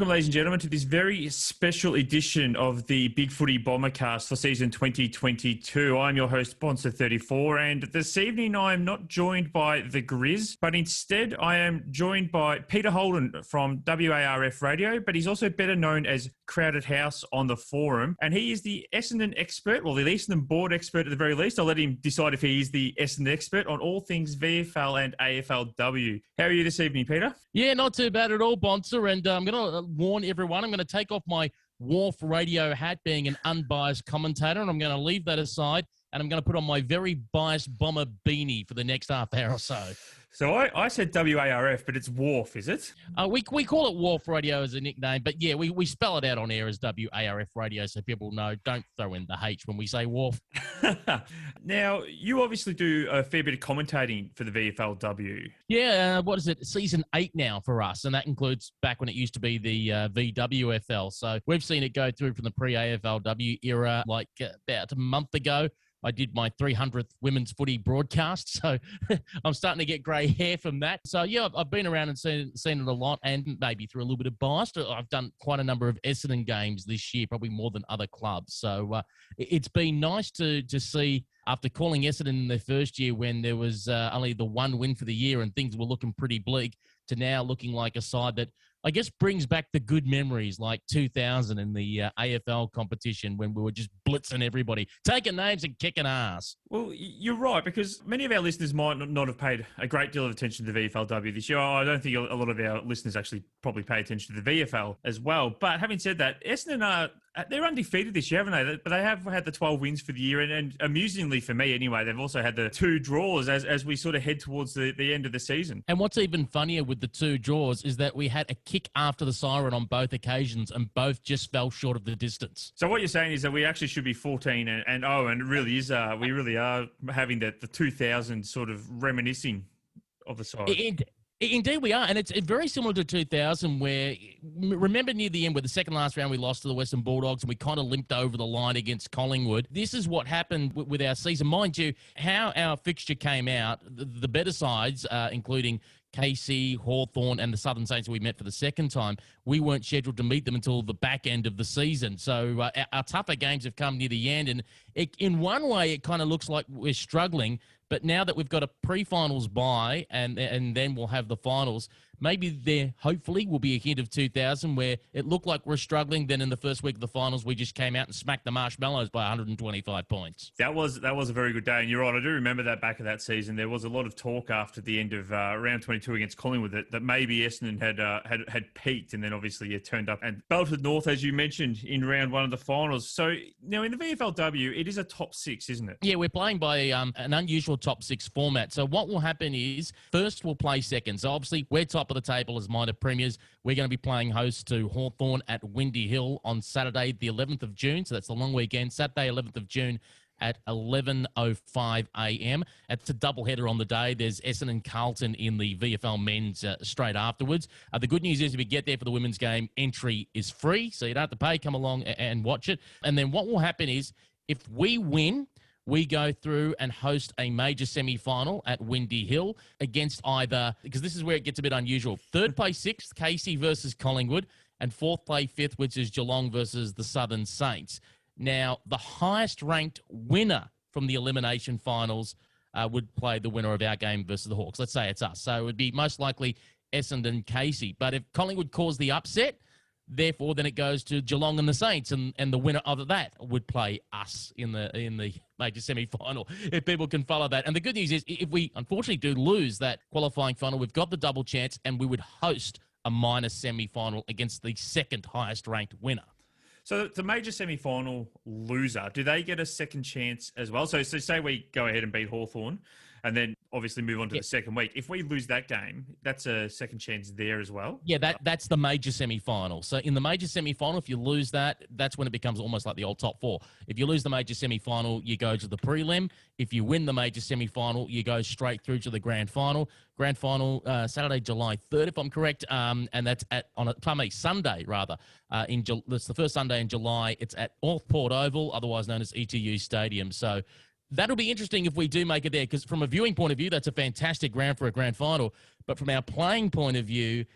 Welcome, ladies and gentlemen, to this very special edition of the BigFooty Bombercast for season 2022. I'm your host, Bonser34, and this evening I am not joined by the Grizz, but instead I am joined by Peter Holden from WARF Radio, but he's also better known as CrowdedHouse on the forum, and he is the Essendon expert, well, the Essendon board expert at the very least. I'll let him decide if he is the Essendon expert on all things VFL and AFLW. How are you this evening, Peter? Yeah, not too bad at all, Bonser, and I'm going to warn everyone, I'm going to take off my WARF Radio hat being an unbiased commentator, and I'm going to leave that aside, and I'm going to put on my very biased bomber beanie for the next half hour or so. So I said WARF, but it's WARF, is it? We call it WARF Radio as a nickname, but yeah, we spell it out on air as WARF Radio so people know, don't throw in the H when we say WARF. Now, you obviously do a fair bit of commentating for the VFLW. Yeah, what is it? Season 8 now for us, and that includes back when it used to be the VWFL. So we've seen it go through from the pre-AFLW era, like about a month ago. I did my 300th women's footy broadcast, so I'm starting to get grey hair from that. So, yeah, I've been around and seen it a lot, and maybe through a little bit of bias, I've done quite a number of Essendon games this year, probably more than other clubs. So it's been nice to see, after calling Essendon in their first year when there was only the one win for the year and things were looking pretty bleak, to now looking like a side that I guess brings back the good memories like 2000 in the AFL competition when we were just blitzing everybody, taking names and kicking ass. Well, you're right, because many of our listeners might not have paid a great deal of attention to the VFLW this year. I don't think a lot of our listeners actually probably pay attention to the VFL as well. But having said that, Essendon they're undefeated this year, haven't they? But they have had the 12 wins for the year. And amusingly for me anyway, they've also had the 2 draws as we sort of head towards the end of the season. And what's even funnier with the 2 draws is that we had a kick after the siren on both occasions and both just fell short of the distance. So what you're saying is that we actually should be 14 and it really is, we really are having the 2000 sort of reminiscing of the side. Indeed we are, and it's very similar to 2000 where, remember near the end where the second last round we lost to the Western Bulldogs and we kind of limped over the line against Collingwood. This is what happened with our season. Mind you, how our fixture came out, the better sides, including KC, Hawthorn and the Southern Saints we met for the second time, we weren't scheduled to meet them until the back end of the season. So our tougher games have come near the end, and in one way it kind of looks like we're struggling. But now that we've got a pre-finals bye and then we'll have the finals, maybe there hopefully will be a hint of 2000 where it looked like we're struggling. Then in the first week of the finals, we just came out and smacked the Marshmallows by 125 points. That was a very good day. And you're right, I do remember that back of that season. There was a lot of talk after the end of round 22 against Collingwood that maybe Essendon had peaked, and then obviously it turned up and belted North, as you mentioned, in round 1 of the finals. So now in the VFLW, it is a top 6, isn't it? Yeah, we're playing by an unusual top 6 format. So what will happen is first we'll play second. So obviously we're top of the table as minor premiers. We're going to be playing host to Hawthorn at Windy Hill on Saturday, the 11th of June. So that's the long weekend, Saturday, 11th of June at 11:05 a.m. It's a doubleheader on the day. There's Essendon Carlton in the VFL men's straight afterwards. The good news is if you get there for the women's game, entry is free, so you don't have to pay. Come along and watch it. And then what will happen is if we win, we go through and host a major semi-final at Windy Hill against either, because this is where it gets a bit unusual, third place 6th, Casey versus Collingwood, and fourth place 5th, which is Geelong versus the Southern Saints. Now, the highest ranked winner from the elimination finals would play the winner of our game versus the Hawks. Let's say it's us. So it would be most likely Essendon Casey. But if Collingwood caused the upset, therefore, then it goes to Geelong and the Saints, and the winner of that would play us in the major semi-final, if people can follow that. And the good news is, if we unfortunately do lose that qualifying final, we've got the double chance, and we would host a minor semi-final against the second highest ranked winner. So the major semi-final loser, do they get a second chance as well? So say we go ahead and beat Hawthorn and then obviously move on to the second week. If we lose that game, that's a second chance there as well? Yeah, that's the major semi-final. So in the major semi-final, if you lose that, that's when it becomes almost like the old top 4. If you lose the major semi-final, you go to the prelim. If you win the major semi-final, you go straight through to the grand final. Grand final, Saturday, July 3rd, if I'm correct, and that's Sunday, rather. That's the first Sunday in July. It's at Northport Oval, otherwise known as ETU Stadium. So that'll be interesting if we do make it there, because from a viewing point of view, that's a fantastic ground for a grand final. But from our playing point of view,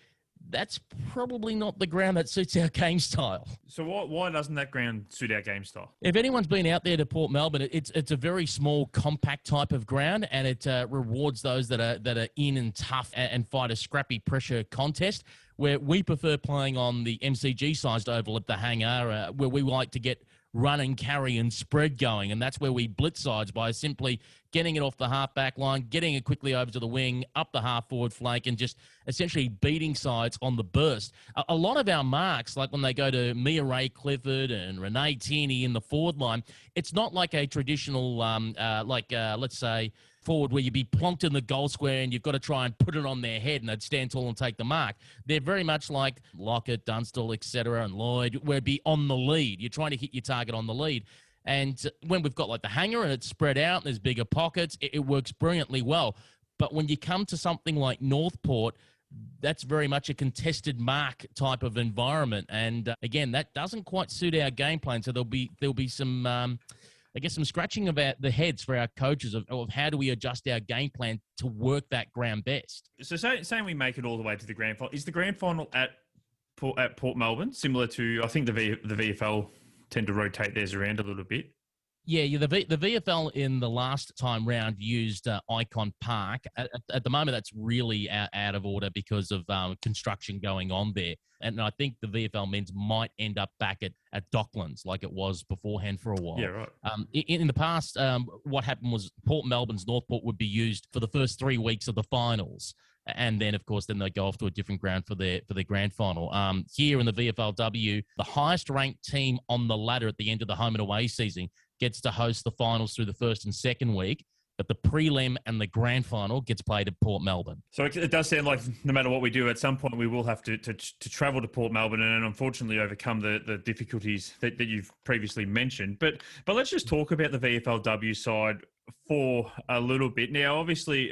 that's probably not the ground that suits our game style. So why doesn't that ground suit our game style? If anyone's been out there to Port Melbourne, it's a very small, compact type of ground, and it rewards those that are in and tough and fight a scrappy pressure contest, where we prefer playing on the MCG-sized oval at the hangar, where we like to get run and carry and spread going, and that's where we blitz sides by simply getting it off the half-back line, getting it quickly over to the wing, up the half-forward flank, and just essentially beating sides on the burst. A lot of our marks, like when they go to Mia Ray Clifford and Renee Tierney in the forward line, it's not like a traditional, let's say, forward where you'd be plonked in the goal square and you've got to try and put it on their head and they'd stand tall and take the mark. They're very much like Lockett, Dunstall, etc., and Lloyd, where it'd be on the lead. You're trying to hit your target on the lead. And when we've got like the hanger and it's spread out and there's bigger pockets, it works brilliantly well. But when you come to something like Northport, that's very much a contested mark type of environment. And again, that doesn't quite suit our game plan. So there'll be some some scratching about the heads for our coaches of how do we adjust our game plan to work that ground best. So saying we make it all the way to the grand final, is the grand final at Port Melbourne similar to, I think the VFL tend to rotate theirs around a little bit? Yeah, the VFL in the last time round used Icon Park. At the moment, that's really out of order because of construction going on there. And I think the VFL men's might end up back at Docklands like it was beforehand for a while. Yeah, right. In the past, what happened was Port Melbourne's Northport would be used for the first 3 weeks of the finals. And then, of course, they go off to a different ground for their grand final. Here in the VFLW, the highest ranked team on the ladder at the end of the home and away season gets to host the finals through the first and second week, but the prelim and the grand final gets played at Port Melbourne. So it does sound like no matter what we do, at some point we will have to travel to Port Melbourne and unfortunately overcome the difficulties that you've previously mentioned. But let's just talk about the VFLW side for a little bit. Now, obviously,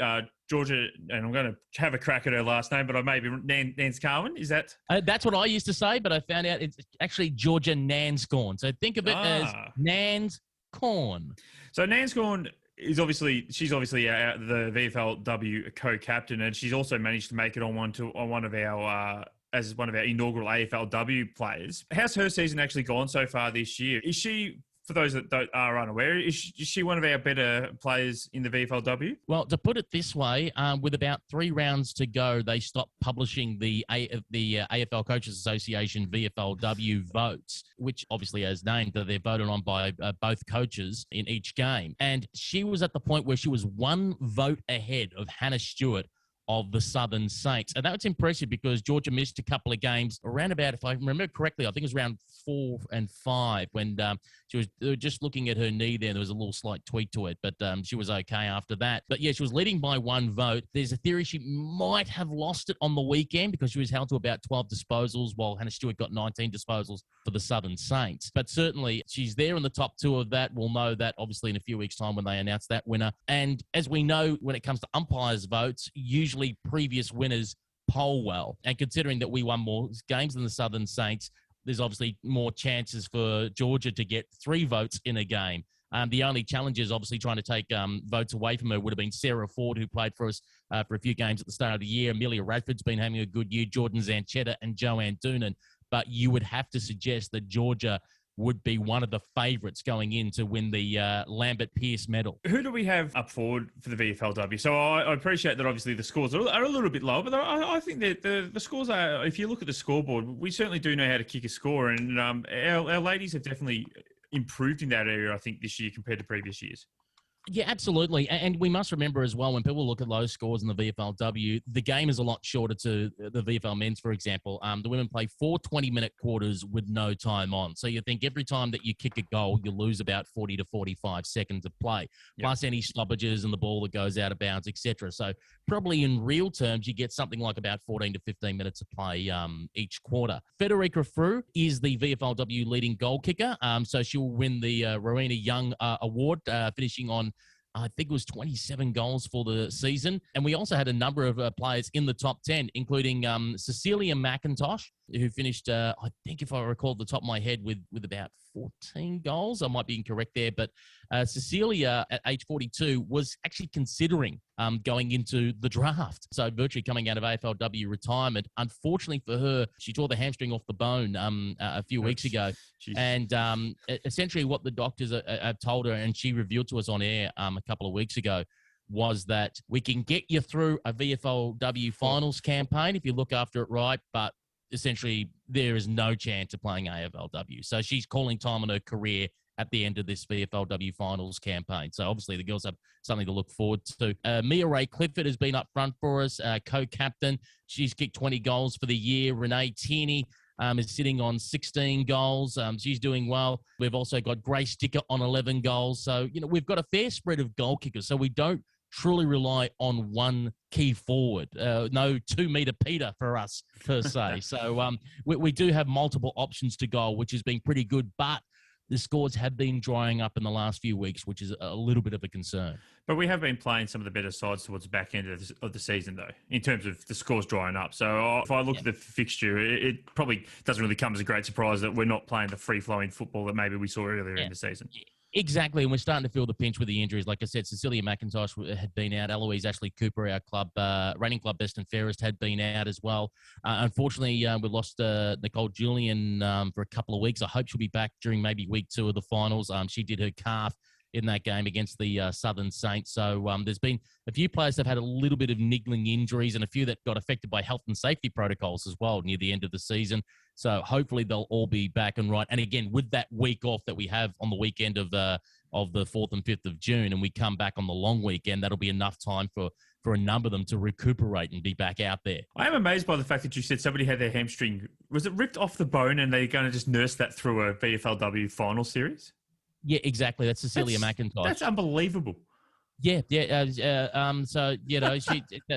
Georgia, and I'm going to have a crack at her last name, but I may be Nance Carwin. Is that? That's what I used to say, but I found out it's actually Georgia Nanscorn. So think of it as Nanscorn. So Nanscorn is obviously the VFLW co-captain, and she's also managed to make it on one of our as one of our inaugural AFLW players. How's her season actually gone so far this year? Is she, for those that are unaware, is she one of our better players in the VFLW? Well, to put it this way, with about 3 rounds to go, they stopped publishing the AFL Coaches Association VFLW votes, which obviously as named, they're voted on by both coaches in each game. And she was at the point where she was 1 vote ahead of Hannah Stewart of the Southern Saints. And that was impressive because Georgia missed a couple of games around about, if I remember correctly, I think it was around 4 and 5 when they were just looking at her knee there. There was a little slight tweak to it, but she was okay after that. But yeah, she was leading by 1 vote. There's a theory she might have lost it on the weekend because she was held to about 12 disposals while Hannah Stewart got 19 disposals for the Southern Saints. But certainly she's there in the top 2 of that. We'll know that obviously in a few weeks' time when they announce that winner. And as we know, when it comes to umpires' votes, usually previous winners poll well. And considering that we won more games than the Southern Saints, there's obviously more chances for Georgia to get 3 votes in a game. The only challenge is obviously trying to take votes away from her would have been Sarah Ford, who played for us for a few games at the start of the year. Amelia Radford's been having a good year, Jordan Zanchetta and Joanne Doonan. But you would have to suggest that Georgia would be one of the favourites going in to win the Lambert Pierce medal. Who do we have up forward for the VFLW? So I appreciate that obviously the scores are a little bit lower, but I think that the scores are, if you look at the scoreboard, we certainly do know how to kick a score, and our ladies have definitely improved in that area, I think, this year compared to previous years. Yeah, absolutely. And we must remember as well, when people look at those scores in the VFLW, the game is a lot shorter to the VFL men's, for example. The women play 4 20-minute quarters with no time on. So you think every time that you kick a goal, you lose about 40 to 45 seconds of play, plus any stoppages and the ball that goes out of bounds, etc. So probably in real terms, you get something like about 14 to 15 minutes of play each quarter. Federica Frew is the VFLW leading goal kicker. So she'll win the Rowena Young Award, finishing on, I think it was 27 goals for the season. And we also had a number of players in the top 10, including Cecilia McIntosh. who finished, I think if I recall the top of my head, with about 14 goals. I might be incorrect there, but Cecilia at age 42 was actually considering going into the draft. So virtually coming out of AFLW retirement. Unfortunately for her, she tore the hamstring off the bone a few weeks ago. Jeez. And essentially what the doctors have told her, and she revealed to us on air a couple of weeks ago, was that we can get you through a VFLW finals campaign if you look after it right, but essentially there is no chance of playing AFLW. So she's calling time on her career at the end of this VFLW finals campaign. So obviously the girls have something to look forward to. Mia Ray Clifford has been up front for us, co-captain. She's kicked 20 goals for the year. Renee Tierney is sitting on 16 goals. She's doing well. We've also got Grace Dicker on 11 goals. So, we've got a fair spread of goal kickers. So we don't truly rely on one key forward. No 2-meter Peter for us, per se. So we do have multiple options to goal, which has been pretty good. But the scores have been drying up in the last few weeks, which is a little bit of a concern. But we have been playing some of the better sides towards the back end of the season, though, in terms of the scores drying up. So if I look at the fixture, it probably doesn't really come as a great surprise that we're not playing the free-flowing football that maybe we saw earlier in the season. Exactly, and we're starting to feel the pinch with the injuries. Like I said, Cecilia McIntosh had been out. Eloise Ashley Cooper, our club, reigning club best and fairest, had been out as well. Unfortunately, we lost Nicole Julian for a couple of weeks. I hope she'll be back during maybe week 2 of the finals. She did her calf in that game against the Southern Saints. So there's been a few players that have had a little bit of niggling injuries and a few that got affected by health and safety protocols as well near the end of the season. So hopefully they'll all be back and right. And again, with that week off that we have on the weekend of the 4th and 5th of June, and we come back on the long weekend, that'll be enough time for a number of them to recuperate and be back out there. I am amazed by the fact that you said somebody had their hamstring. Was it ripped off the bone and they're going to just nurse that through a VFLW final series? Yeah, exactly. That's Cecilia McIntosh. That's unbelievable. Yeah. So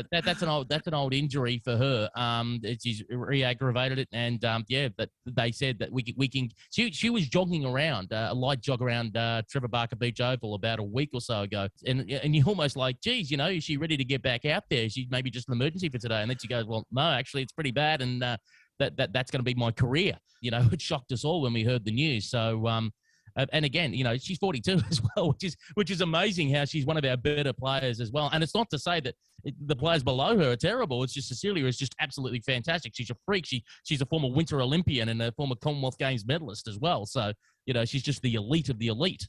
that's an old injury for her. She's re-aggravated it, and that they said that we can. She was jogging around a light jog around Trevor Barker Beach Oval about a week or so ago, and you're almost like, geez, is she ready to get back out there? She's maybe just an emergency for today, and then she goes, well, no, actually, it's pretty bad, and that's going to be my career. It shocked us all when we heard the news. So. And again, she's 42 as well, which is amazing how she's one of our better players as well. And it's not to say that the players below her are terrible. It's just Cecilia is just absolutely fantastic. She's a freak. She's a former Winter Olympian and a former Commonwealth Games medalist as well. So, she's just the elite of the elite.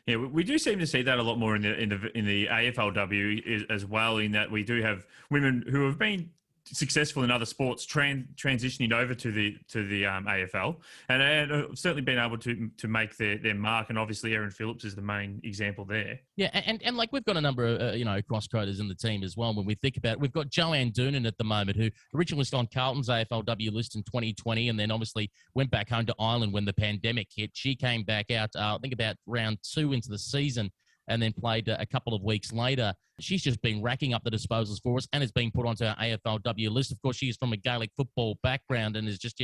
Yeah, we do seem to see that a lot more in the AFLW as well, in that we do have women who have been successful in other sports transitioning over to the AFL and certainly been able to make their mark, and obviously Erin Phillips is the main example there. Yeah, and like we've got a number of cross-coders in the team as well. When we think about it, we've got Joanne Doonan at the moment, who originally was on Carlton's AFLW list in 2020 and then obviously went back home to Ireland when the pandemic hit. She came back out I think about round 2 into the season and then played a couple of weeks later. She's just been racking up the disposals for us and has been put onto our AFLW list. Of course, she is from a Gaelic football background and is just,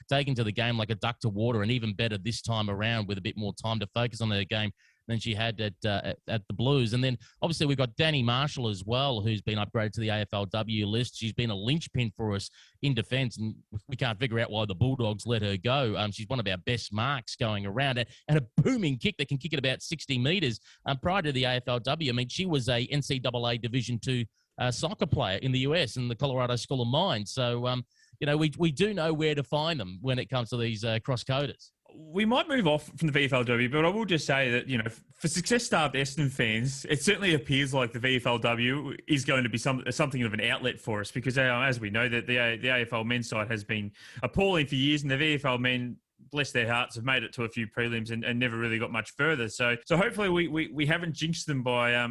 taken to the game like a duck to water, and even better this time around with a bit more time to focus on her game than she had at the Blues. And then obviously we've got Danny Marshall as well, who's been upgraded to the AFLW list. She's been a linchpin for us in defence, and we can't figure out why the Bulldogs let her go. She's one of our best marks going around, and a booming kick that can kick it about 60 metres. Prior to the AFLW, I mean, she was a NCAA Division II soccer player in the US in the Colorado School of Mines. So, we do know where to find them when it comes to these cross-coders. We might move off from the VFLW, but I will just say that, for success-starved Essendon fans, it certainly appears like the VFLW is going to be something of an outlet for us, because as we know, that the AFL men's side has been appalling for years, and the VFL men, bless their hearts, have made it to a few prelims and never really got much further. So hopefully we haven't jinxed them by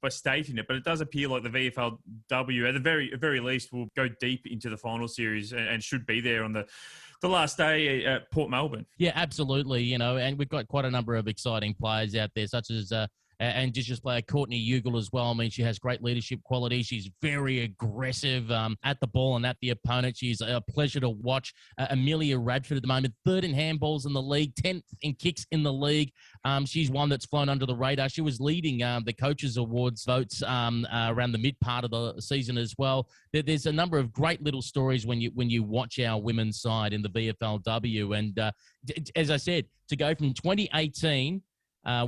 stating it, but it does appear like the VFLW, at the very least, will go deep into the final series and should be there on the last day at Port Melbourne. Yeah, absolutely. And we've got quite a number of exciting players out there, such as and Indigenous player Courtney Ugle as well. I mean, she has great leadership quality. She's very aggressive at the ball and at the opponent. She's a pleasure to watch. Amelia Radford at the moment, 3rd in handballs in the league, 10th in kicks in the league. She's one that's flown under the radar. She was leading the Coaches Awards votes around the mid part of the season as well. There's a number of great little stories when you watch our women's side in the VFLW. And as I said, to go from 2018,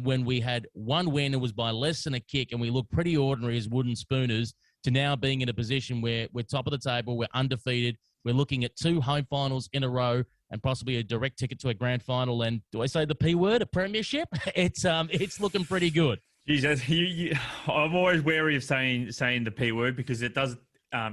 when we had one win, it was by less than a kick, and we looked pretty ordinary as wooden spooners, to now being in a position where we're top of the table, we're undefeated, we're looking at 2 home finals in a row, and possibly a direct ticket to a grand final. And do I say the P word, a premiership? It's looking pretty good. Jesus, I'm always wary of saying the P word, because it does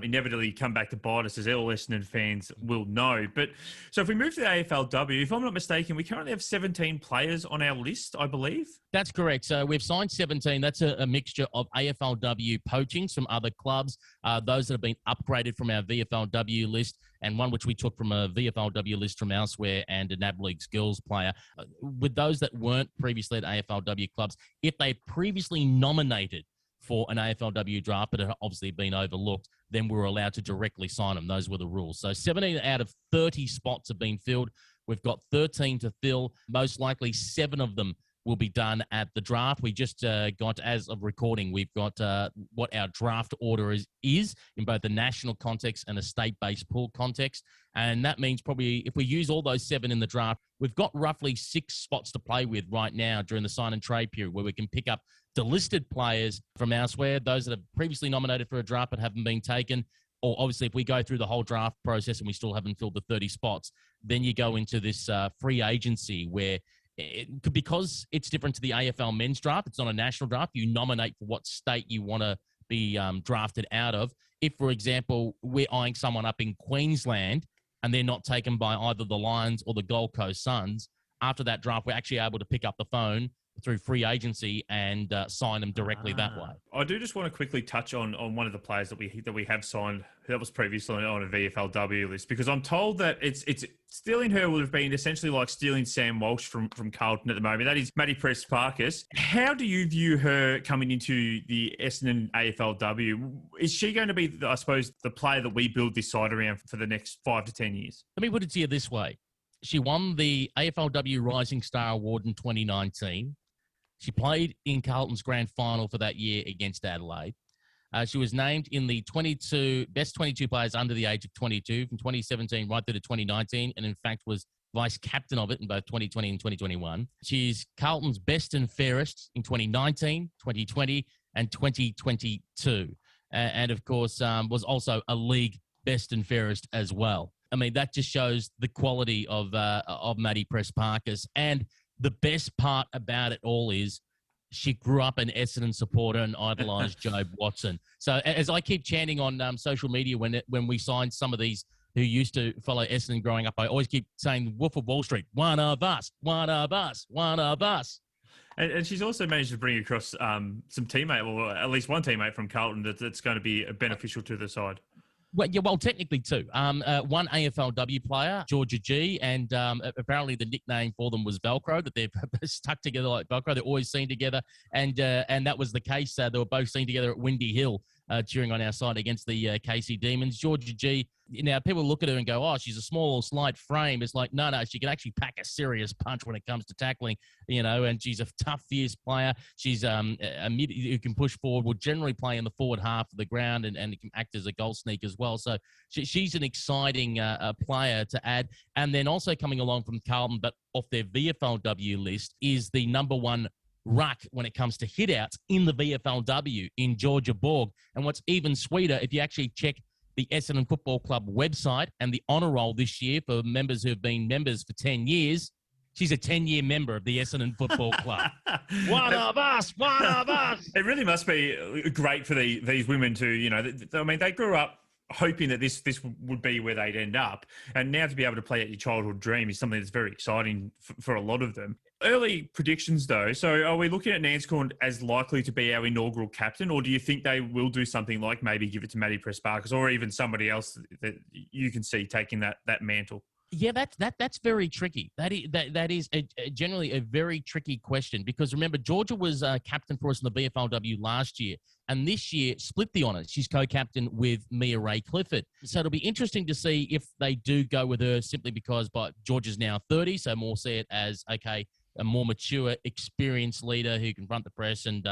inevitably come back to bite us, as all Essendon fans will know. But so if we move to the AFLW, if I'm not mistaken, we currently have 17 players on our list, I believe. That's correct. So we've signed 17. That's a mixture of AFLW poachings from other clubs, those that have been upgraded from our VFLW list, and one which we took from a VFLW list from elsewhere, and a NAB Leagues girls player. With those that weren't previously at AFLW clubs, if they previously nominated for an AFLW draft, but had obviously been overlooked, then we were allowed to directly sign them. Those were the rules. So 17 out of 30 spots have been filled. We've got 13 to fill. Most likely 7 of them will be done at the draft. We just got, as of recording, we've got what our draft order is in both the national context and a state-based pool context. And that means probably if we use all those 7 in the draft, we've got roughly 6 spots to play with right now during the sign and trade period, where we can pick up delisted players from elsewhere, those that have previously nominated for a draft but haven't been taken. Or obviously, if we go through the whole draft process and we still haven't filled the 30 spots, then you go into this free agency where, because it's different to the AFL men's draft, it's not a national draft. You nominate for what state you want to be drafted out of. If, for example, we're eyeing someone up in Queensland and they're not taken by either the Lions or the Gold Coast Suns, after that draft, we're actually able to pick up the phone through free agency and sign them directly that way. I do just want to quickly touch on one of the players that we have signed that was previously on a VFLW list, because I'm told that it's stealing her would have been essentially like stealing Sam Walsh from Carlton at the moment. That is Maddie Press-Parkis. How do you view her coming into the Essendon AFLW? Is she going to be, I suppose, the player that we build this side around for the next 5 to 10 years? Let me put it to you this way. She won the AFLW Rising Star Award in 2019. She played in Carlton's grand final for that year against Adelaide. She was named in the best 22 players under the age of 22 from 2017 right through to 2019, and in fact was vice captain of it in both 2020 and 2021. She's Carlton's best and fairest in 2019, 2020, and 2022. And of course, was also a league best and fairest as well. I mean, that just shows the quality of Maddie Press-Parkis. And the best part about it all is she grew up an Essendon supporter and idolised Jobe Watson. So as I keep chanting on social media when we signed some of these who used to follow Essendon growing up, I always keep saying, Wolf of Wall Street, one of us, one of us, one of us. And she's also managed to bring across some teammate, or at least one teammate from Carlton that's going to be beneficial to the side. Well, technically 2. One AFLW player, Georgia G, and apparently the nickname for them was Velcro, that they've stuck together like Velcro. They're always seen together, and that was the case. They were both seen together at Windy Hill, cheering on our side against the KC Demons. Georgia G, now people look at her and go, oh, she's a small, slight frame. It's like, no, she can actually pack a serious punch when it comes to tackling, and she's a tough, fierce player. She's a mid who can push forward, will generally play in the forward half of the ground and can act as a goal sneak as well. So she's an exciting player to add. And then also coming along from Carlton, but off their VFLW list, is the number 1 ruck when it comes to hit-outs in the VFLW in Georgia Borg. And what's even sweeter, if you actually check the Essendon Football Club website and the honour roll this year for members who have been members for 10 years, she's a 10-year member of the Essendon Football Club. One of us, one of us. It really must be great for these women to, I mean, they grew up hoping that this would be where they'd end up. And now to be able to play out your childhood dream is something that's very exciting for a lot of them. Early predictions, though. So are we looking at Nanscorn as likely to be our inaugural captain, or do you think they will do something like maybe give it to Maddie Press-Parkis or even somebody else that you can see taking that mantle? Yeah, that's very tricky. That is generally a very tricky question, because remember, Georgia was captain for us in the VFLW last year, and this year split the honours. She's co-captain with Mia Ray Clifford. So it'll be interesting to see if they do go with her, simply because Georgia's now 30, so more see it as, okay, a more mature, experienced leader who can front the press, and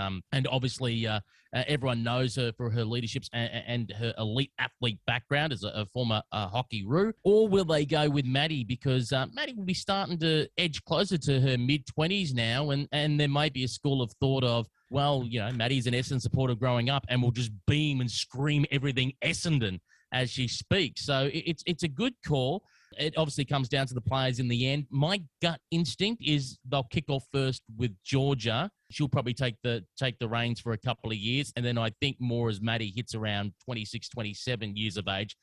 obviously everyone knows her for her leaderships and her elite athlete background as a former hockey roo. Or will they go with Maddie, because Maddie will be starting to edge closer to her mid-20s now, and there might be a school of thought of, well, Maddie's an Essendon supporter growing up and will just beam and scream everything Essendon as she speaks. So it's a good call. It obviously comes down to the players in the end. My gut instinct is they'll kick off first with Georgia. She'll probably take the reins for a couple of years. And then I think more as Maddie hits around 26, 27 years of age,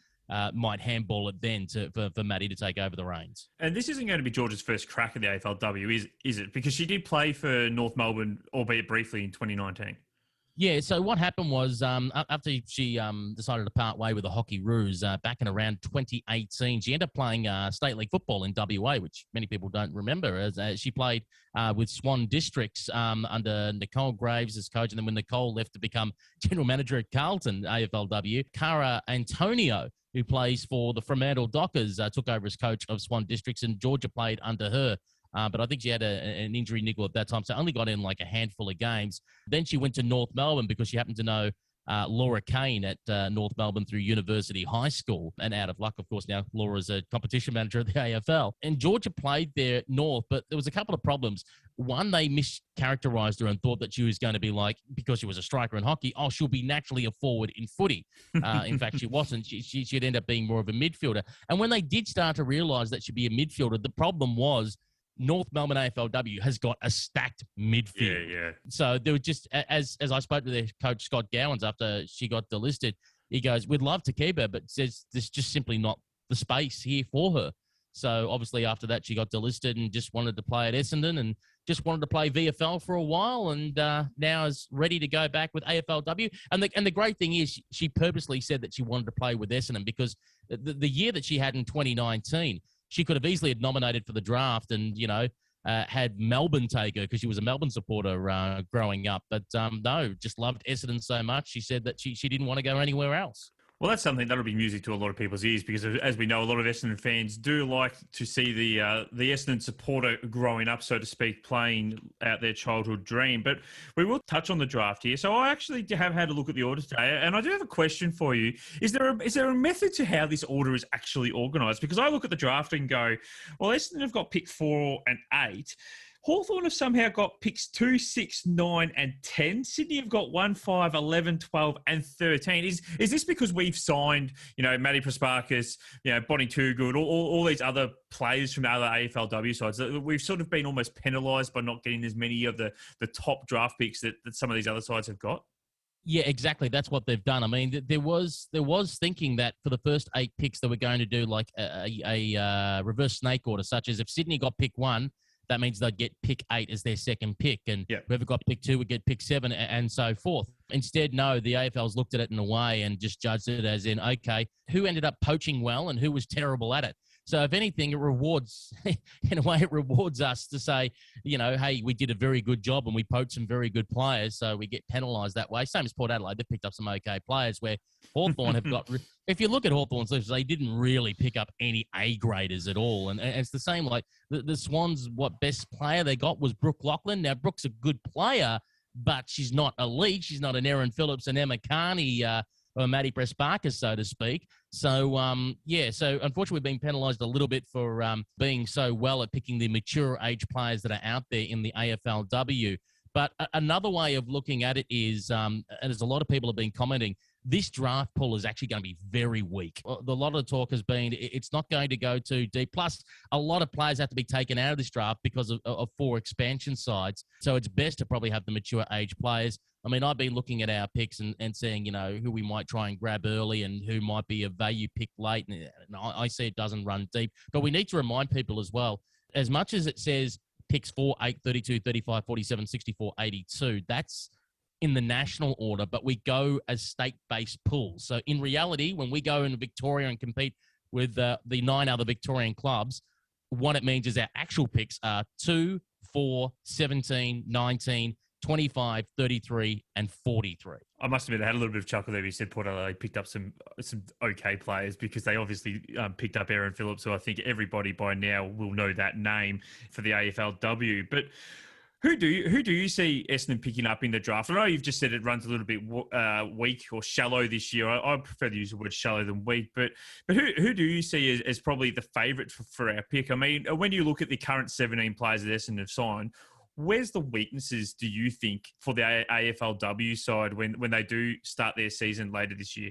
might handball it then for Maddie to take over the reins. And this isn't going to be Georgia's first crack at the AFLW, is it? Because she did play for North Melbourne, albeit briefly, in 2019. Yeah, so what happened was after she decided to part way with the Hockey Roos back in around 2018, she ended up playing state league football in WA, which many people don't remember, as she played with Swan Districts under Nicole Graves as coach. And then when Nicole left to become general manager at Carlton AFLW, Cara Antonio, who plays for the Fremantle Dockers, took over as coach of Swan Districts, and Georgia played under her. But I think she had an injury niggle at that time, so only got in like a handful of games. Then she went to North Melbourne because she happened to know Laura Kane at North Melbourne through University High School. And out of luck, of course, now Laura's a competition manager at the AFL. And Georgia played there North, but there was a couple of problems. One, they mischaracterised her and thought that she was going to be like, because she was a striker in hockey, she'll be naturally a forward in footy. In fact, she wasn't. She'd end up being more of a midfielder. And when they did start to realise that she'd be a midfielder, the problem was North Melbourne AFLW has got a stacked midfield. Yeah. So there was just, as I spoke to their coach, Scott Gowans, after she got delisted, he goes, we'd love to keep her, but says there's just simply not the space here for her. So obviously after that, she got delisted and just wanted to play at Essendon and just wanted to play VFL for a while, and now is ready to go back with AFLW. And the great thing is she purposely said that she wanted to play with Essendon because the year that she had in 2019, she could have easily had nominated for the draft and, had Melbourne take her because she was a Melbourne supporter growing up. But no, just loved Essendon so much. She said that she didn't want to go anywhere else. Well, that's something that'll be music to a lot of people's ears because, as we know, a lot of Essendon fans do like to see the Essendon supporter growing up, so to speak, playing out their childhood dream. But we will touch on the draft here. So I actually have had a look at the order today, and I do have a question for you. Is there a method to how this order is actually organised? Because I look at the draft and go, well, Essendon have got pick 4 and 8. Hawthorn have somehow got picks 2, 6, 9, and 10. Sydney have got 1, 5, 11, 12, and 13. Is this because we've signed, Matty Prasparkas, Bonnie Toogood, all these other players from the other AFLW sides? We've sort of been almost penalised by not getting as many of the top draft picks that some of these other sides have got? Yeah, exactly. That's what they've done. I mean, there was thinking that for the first 8 picks they were going to do like a reverse snake order, such as if Sydney got pick 1, that means they'd get pick 8 as their second pick. And whoever got pick 2 would get pick 7 and so forth. Instead, no, the AFL's looked at it in a way and just judged it as in, okay, who ended up poaching well and who was terrible at it? So if anything, it rewards, in a way, it rewards us to say, hey, we did a very good job and we poached some very good players, so we get penalised that way. Same as Port Adelaide, they've picked up some okay players where Hawthorn have got, if you look at Hawthorn's list, they didn't really pick up any A-graders at all. And it's the same, like the Swans, what best player they got was Brooke Lachlan. Now, Brooke's a good player, but she's not elite. She's not an Erin Phillips and Emma Carney or Matty Prasparkas, so to speak. So, so unfortunately we've been penalised a little bit for being so well at picking the mature age players that are out there in the AFLW. But another way of looking at it is, and as a lot of people have been commenting, this draft pool is actually going to be very weak. A lot of the talk has been it's not going to go too deep. Plus, a lot of players have to be taken out of this draft because of 4 expansion sides. So it's best to probably have the mature age players. I mean, I've been looking at our picks and seeing, who we might try and grab early and who might be a value pick late. And I see it doesn't run deep. But we need to remind people as well, as much as it says picks 4, 8, 32, 35, 47, 64, 82, that's in the national order, but we go as state-based pools. So in reality, when we go into Victoria and compete with the 9 other Victorian clubs, what it means is our actual picks are 2, 4, 17, 19, 25, 33, and 43. I must admit, I had a little bit of chuckle there. You said Port Adelaide picked up some okay players because they obviously picked up Aaron Phillips, so I think everybody by now will know that name for the AFLW. But who do you see Essendon picking up in the draft? I know you've just said it runs a little bit weak or shallow this year. I prefer to use the word shallow than weak. But who do you see as probably the favourite for our pick? I mean, when you look at the current 17 players that Essendon have signed, where's the weaknesses, do you think, for the AFLW side when they do start their season later this year?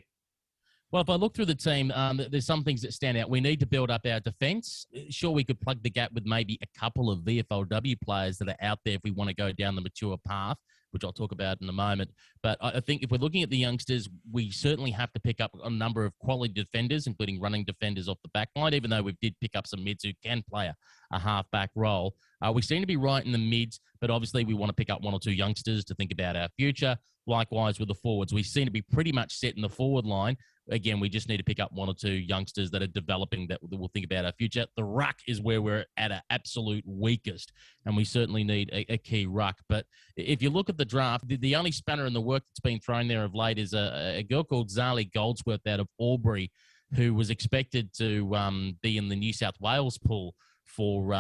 Well, if I look through the team, there's some things that stand out. We need to build up our defence. Sure, we could plug the gap with maybe a couple of VFLW players that are out there if we want to go down the mature path, which I'll talk about in a moment. But I think if we're looking at the youngsters, we certainly have to pick up a number of quality defenders, including running defenders off the back line, even though we did pick up some mids who can play a half-back role. We seem to be right in the mids, but obviously we want to pick up 1 or 2 youngsters to think about our future. Likewise with the forwards. We seem to be pretty much set in the forward line. Again, we just need to pick up 1 or 2 youngsters that are developing that will think about our future. The ruck is where we're at our absolute weakest, and we certainly need a key ruck. But if you look at the draft, the only spanner in the work that's been thrown there of late is a girl called Zali Goldsworth out of Albury, who was expected to be in the New South Wales pool for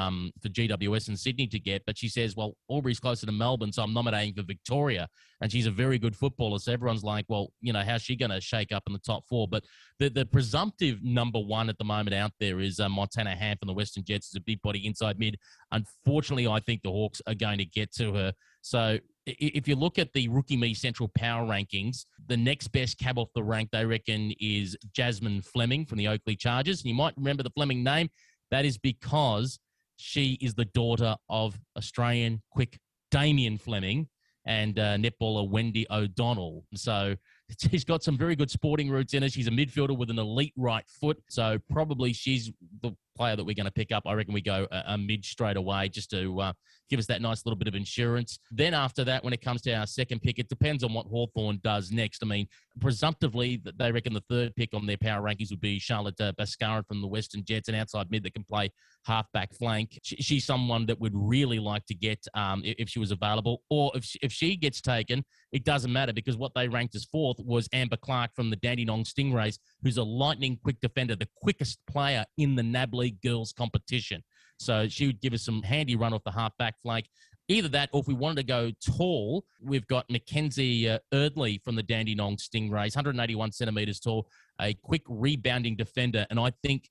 GWS and Sydney to get, but she says, well, Albury's closer to Melbourne, so I'm nominating for Victoria, and she's a very good footballer, so everyone's like, well, you know, how's she going to shake up in the top 4? But the presumptive number 1 at the moment out there is Montana Ham from the Western Jets, is a big body inside mid. Unfortunately, I think the Hawks are going to get to her. So if you look at the Rookie Me Central Power Rankings, the next best cab off the rank, they reckon, is Jasmine Fleming from the Oakley Chargers. And you might remember the Fleming name. That is because she is the daughter of Australian quick Damien Fleming and netballer Wendy O'Donnell. So she's got some very good sporting roots in her. She's a midfielder with an elite right foot. So probably she's the player that we're going to pick up. I reckon we go a mid straight away just to give us that nice little bit of insurance. Then after that, when it comes to our second pick, it depends on what Hawthorn does next. I mean, presumptively, they reckon the third pick on their power rankings would be Charlotte Bascarin from the Western Jets, an outside mid that can play half-back flank. She's someone that would really like to get if she was available. Or if she gets taken, it doesn't matter because what they ranked as 4th was Amber Clark from the Dandenong Stingrays, who's a lightning quick defender, the quickest player in the NAB League girls competition. So she would give us some handy run off the half-back flank. Either that, or if we wanted to go tall, we've got Mackenzie Erdley from the Dandenong Stingrays, 181 centimetres tall, a quick rebounding defender. And I think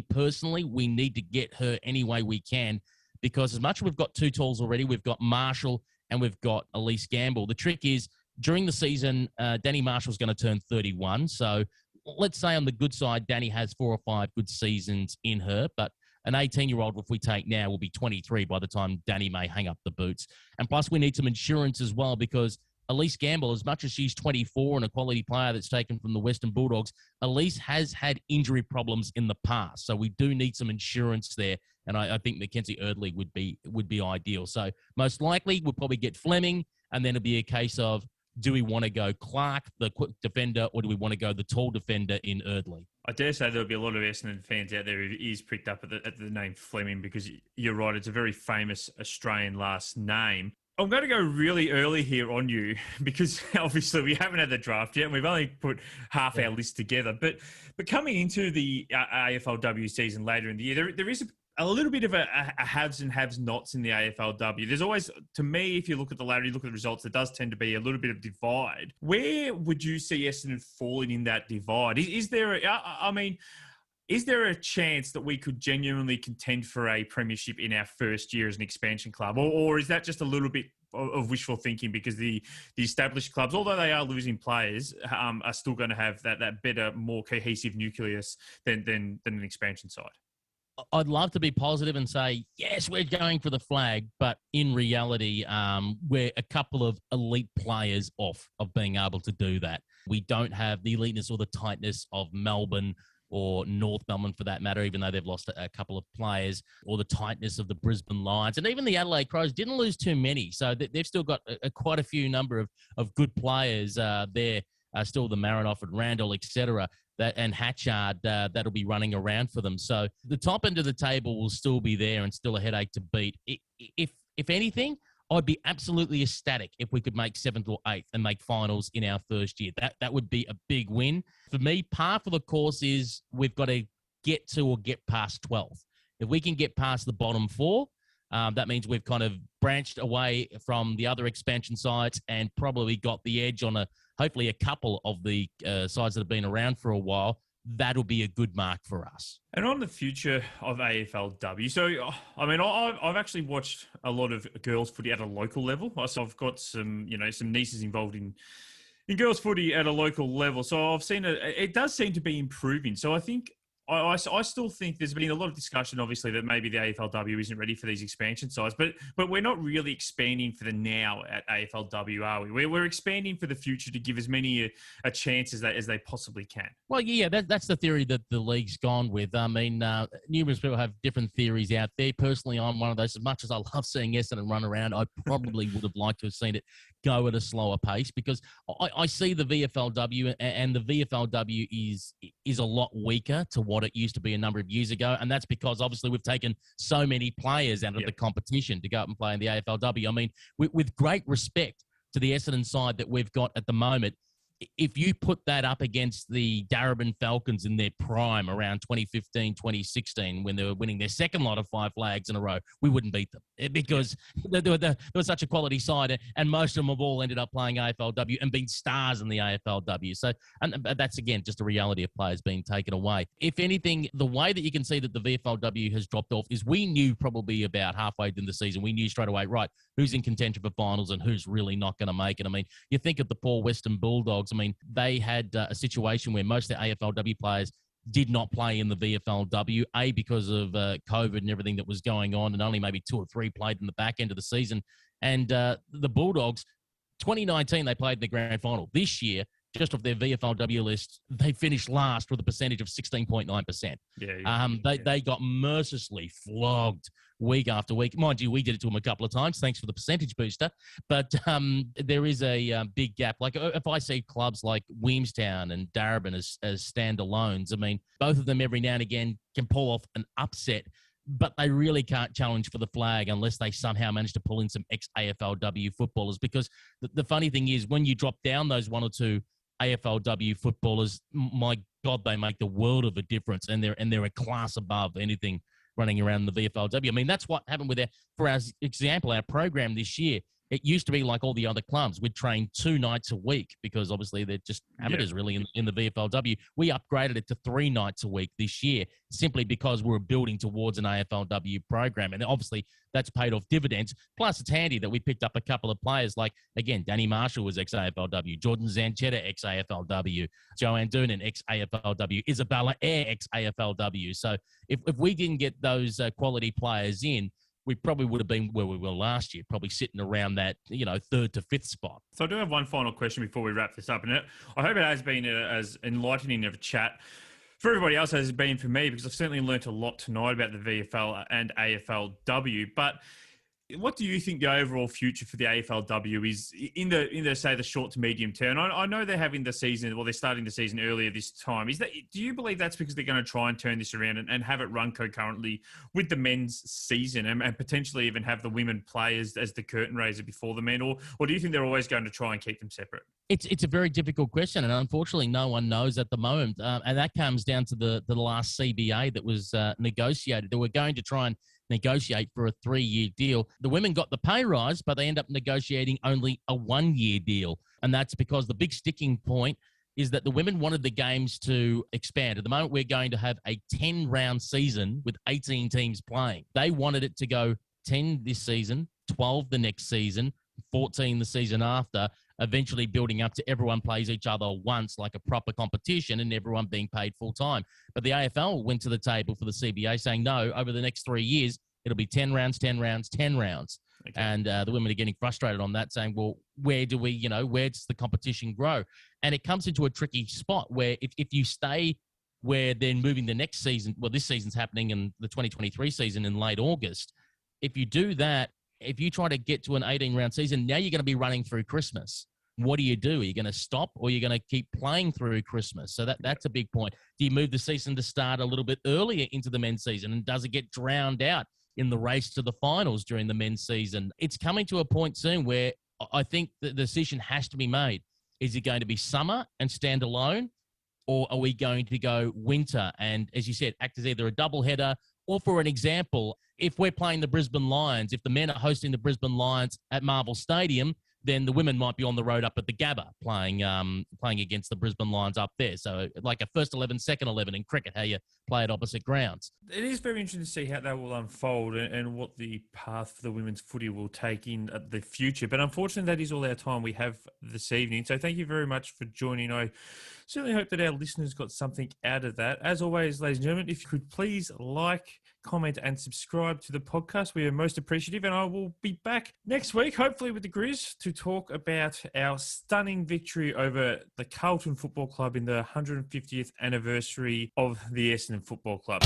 personally we need to get her any way we can because as much as we've got 2 talls already, we've got Marshall and we've got Elise Gamble. The trick is during the season, Danny Marshall's going to turn 31. So let's say on the good side, Danny has 4 or 5 good seasons in her, but an 18-year-old, if we take now, will be 23 by the time Danny may hang up the boots. And plus, we need some insurance as well because Elise Gamble, as much as she's 24 and a quality player that's taken from the Western Bulldogs, Elise has had injury problems in the past. So we do need some insurance there. And I think Mackenzie Erdley would be ideal. So most likely, we'll probably get Fleming, and then it'll be a case of, do we want to go Clark, the quick defender, or do we want to go the tall defender in Erdley? I dare say there'll be a lot of Essendon fans out there who is pricked up at the name Fleming because you're right, it's a very famous Australian last name. I'm going to go really early here on you because obviously we haven't had the draft yet and we've only put half our list together. But coming into the AFLW season later in the year, there is a little bit of a haves and have-nots in the AFLW. There's always, to me, if you look at the ladder, you look at the results, there does tend to be a little bit of divide. Where would you see Essendon falling in that divide? Is there a chance that we could genuinely contend for a premiership in our first year as an expansion club? Or is that just a little bit of wishful thinking because the established clubs, although they are losing players, are still going to have that better, more cohesive nucleus than an expansion side? I'd love to be positive and say, yes, we're going for the flag. But in reality, we're a couple of elite players off of being able to do that. We don't have the eliteness or the tightness of Melbourne or North Melbourne for that matter, even though they've lost a couple of players, or the tightness of the Brisbane Lions. And even the Adelaide Crows didn't lose too many. So they've still got quite a few number of good players there. Still the Marinoff and Randall, etc. and Hatchard that'll be running around for them. So the top end of the table will still be there and still a headache to beat. If anything, I'd be absolutely ecstatic if we could make 7th or 8th and make finals in our first year. That would be a big win. For me, par for the course is we've got to get to or get past 12th. If we can get past the bottom 4, that means we've kind of branched away from the other expansion sides and probably got the edge on hopefully a couple of the sides that have been around for a while. That'll be a good mark for us. And on the future of AFLW, so, I mean, I've actually watched a lot of girls footy at a local level. So I've got some nieces involved in girls footy at a local level. So I've seen it does seem to be improving. So I think I still think there's been a lot of discussion, obviously, that maybe the AFLW isn't ready for these expansion sides, but we're not really expanding for the now at AFLW, are we? We're expanding for the future to give as many a chance as they possibly can. Well, yeah, that's the theory that the league's gone with. I mean, numerous people have different theories out there. Personally, I'm one of those. As much as I love seeing Essendon run around, I probably would have liked to have seen it go at a slower pace, because I see the VFLW, and the VFLW is a lot weaker to what it used to be a number of years ago, and that's because obviously we've taken so many players out of the competition to go up and play in the AFLW. I mean, with great respect to the Essendon side that we've got at the moment, if you put that up against the Darebin Falcons in their prime around 2015, 2016, when they were winning their second lot of 5 flags in a row, we wouldn't beat them, because they were such a quality side, and most of them have all ended up playing AFLW and been stars in the AFLW. So, and that's, again, just a reality of players being taken away. If anything, the way that you can see that the VFLW has dropped off is we knew probably about halfway through the season, we knew straight away, right, who's in contention for finals and who's really not going to make it. I mean, you think of the poor Western Bulldogs. I mean, they had a situation where most of the AFLW players did not play in the VFLW, because of COVID and everything that was going on, and only maybe 2 or 3 played in the back end of the season. And the Bulldogs, 2019, they played in the grand final. This year, just off their VFLW list, they finished last with a percentage of 16.9%. They got mercilessly flogged week after week. Mind you, we did it to them a couple of times. Thanks for the percentage booster. But there is a big gap. Like, if I see clubs like Williamstown and Darebin as standalones, I mean, both of them every now and again can pull off an upset, but they really can't challenge for the flag unless they somehow manage to pull in some ex-AFLW footballers. Because the funny thing is, when you drop down those 1 or 2 AFLW footballers, my God, they make the world of a difference, and they're a class above anything running around the VFLW. I mean, that's what happened with for our example, our program this year. It used to be like all the other clubs. We'd train 2 nights a week, because obviously they're just amateurs really in the VFLW. We upgraded it to 3 nights a week this year, simply because we're building towards an AFLW program. And obviously that's paid off dividends. Plus, it's handy that we picked up a couple of players like, again, Danny Marshall was ex-AFLW, Jordan Zanchetta ex-AFLW, Joanne Doonan ex-AFLW, Isabella Eyre ex-AFLW. So if we didn't get those quality players in, we probably would have been where we were last year, probably sitting around that, 3rd to 5th spot. So I do have one final question before we wrap this up. And I hope it has been as enlightening of a chat for everybody else as it's been for me, because I've certainly learnt a lot tonight about the VFL and AFLW. But what do you think the overall future for the AFLW is in the say the short to medium term? I know they're having the season, they're starting the season earlier this time. Do you believe that's because they're going to try and turn this around and have it run concurrently with the men's season, and potentially even have the women play as the curtain raiser before the men, or do you think they're always going to try and keep them separate? It's a very difficult question, and unfortunately no one knows at the moment. And that comes down to the last CBA that was negotiated. They were going to try and negotiate for a 3-year deal. The women got the pay rise, but they end up negotiating only a 1-year deal. And that's because the big sticking point is that the women wanted the games to expand. At the moment, we're going to have a 10-round season with 18 teams playing. They wanted it to go 10 this season, 12 the next season, 14 the season after, eventually building up to everyone plays each other once, like a proper competition, and everyone being paid full time. But the AFL went to the table for the CBA saying, no, over the next 3 years, it'll be 10 rounds, 10 rounds, 10 rounds. Okay. And the women are getting frustrated on that, saying, well, where does the competition grow? And it comes into a tricky spot where if you stay where they're moving the next season, well, this season's happening in the 2023 season in late August. If you do that, if you try to get to an 18-round season, now you're going to be running through Christmas. what do you do? Are you going to stop or are you going to keep playing through Christmas? So that's a big point. Do you move the season to start a little bit earlier into the men's season? And does it get drowned out in the race to the finals during the men's season? It's coming to a point soon where I think the decision has to be made. Is it going to be summer and stand alone? Or are we going to go winter and, as you said, act as either a doubleheader or, for an example, if we're playing the Brisbane Lions, if the men are hosting the Brisbane Lions at Marvel Stadium, then the women might be on the road up at the Gabba playing against the Brisbane Lions up there. So like a first 11, second 11 in cricket, how you play at opposite grounds. It is very interesting to see how that will unfold and what the path for the women's footy will take in the future. But unfortunately, that is all our time we have this evening. So thank you very much for joining. I certainly hope that our listeners got something out of that. As always, ladies and gentlemen, if you could please like, comment and subscribe to the podcast. We are most appreciative, and I will be back next week, hopefully with the Grizz, to talk about our stunning victory over the Carlton Football Club in the 150th anniversary of the Essendon Football Club.